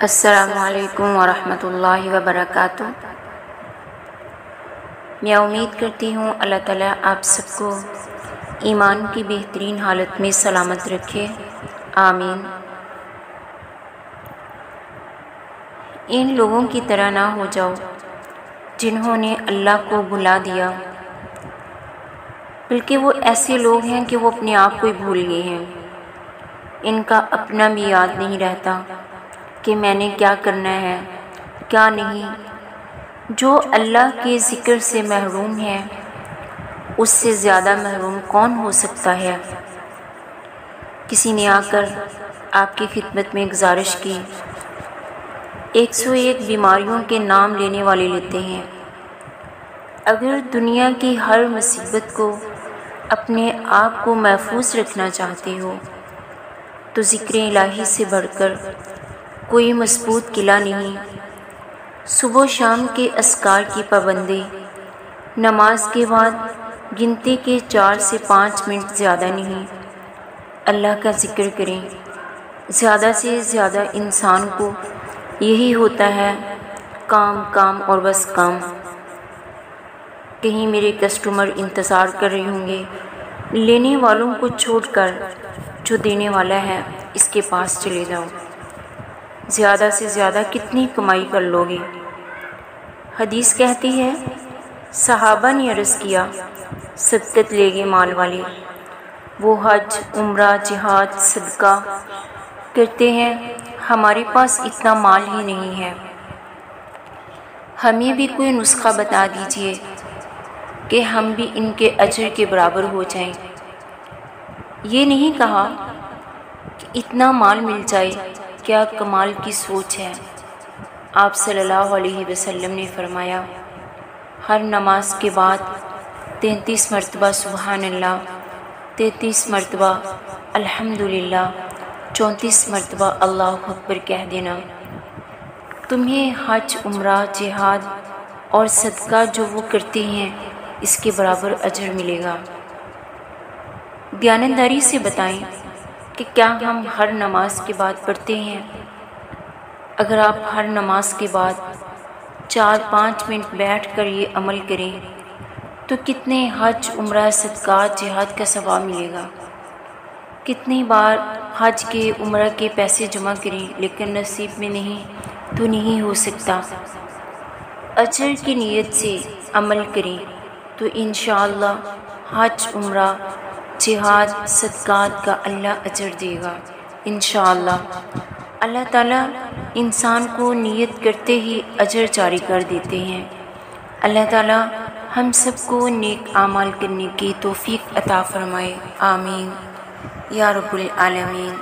السلام علیکم ورحمۃ اللہ وبرکاتہ۔ میں امید کرتی ہوں اللہ تعالیٰ آپ سب کو ایمان کی بہترین حالت میں سلامت رکھے، آمین۔ ان لوگوں کی طرح نہ ہو جاؤ جنہوں نے اللہ کو بھلا دیا، بلکہ وہ ایسے لوگ ہیں کہ وہ اپنے آپ کو ہی بھول گئے ہیں۔ ان کا اپنا بھی یاد نہیں رہتا کہ میں نے کیا کرنا ہے کیا نہیں۔ جو اللہ کے ذکر سے محروم ہے اس سے زیادہ محروم کون ہو سکتا ہے؟ کسی نے آ کر آپ کی خدمت میں گزارش کی، 101 بیماریوں کے نام لینے والے لیتے ہیں۔ اگر دنیا کی ہر مصیبت کو اپنے آپ کو محفوظ رکھنا چاہتے ہو تو ذکر الہی سے بڑھ کر کوئی مضبوط قلعہ نہیں۔ صبح و شام کے اذکار کی پابندی، نماز کے بعد گنتی کے 4 سے 5 منٹ زیادہ نہیں، اللہ کا ذکر کریں۔ زیادہ سے زیادہ انسان کو یہی ہوتا ہے، کام کام اور بس کام۔ کہیں میرے کسٹمر انتظار کر رہے ہوں گے، لینے والوں کو چھوڑ کر جو دینے والا ہے اس کے پاس چلے جاؤ۔ زیادہ سے زیادہ کتنی کمائی کر لوگے؟ حدیث کہتی ہے، صحابہ نے عرض کیا، صدقت لے گے مال والے، وہ حج، عمرہ، جہاد، صدقہ کرتے ہیں، ہمارے پاس اتنا مال ہی نہیں ہے۔ ہمیں بھی کوئی نسخہ بتا دیجئے کہ ہم بھی ان کے اجر کے برابر ہو جائیں۔ یہ نہیں کہا کہ اتنا مال مل جائے، کیا کمال کی سوچ ہے۔ آپ صلی اللہ علیہ وسلم نے فرمایا، ہر نماز کے بعد 33 مرتبہ سبحان اللہ، 33 مرتبہ الحمدللہ، 34 مرتبہ اللہ اکبر کہہ دینا۔ تمہیں حج، عمرہ، جہاد اور صدقہ جو وہ کرتے ہیں اس کے برابر اجر ملے گا۔ دیانتداری سے بتائیں کہ کیا ہم ہر نماز کے بعد پڑھتے ہیں؟ اگر آپ ہر نماز کے بعد 4-5 منٹ بیٹھ کر یہ عمل کریں تو کتنے حج، عمرہ، صدقات، جہاد کا ثواب ملے گا۔ کتنی بار حج کے، عمرہ کے پیسے جمع کریں لیکن نصیب میں نہیں تو نہیں ہو سکتا۔ اجر کی نیت سے عمل کریں تو انشاءاللہ حج، عمرہ، جہاد، صدقات کا اللہ اجر دے گا انشاءاللہ۔ اللہ تعالیٰ انسان کو نیت کرتے ہی اجر جاری کر دیتے ہیں۔ اللہ تعالیٰ ہم سب کو نیک اعمال کرنے کی توفیق عطا فرمائے، آمین یا رب العالمین۔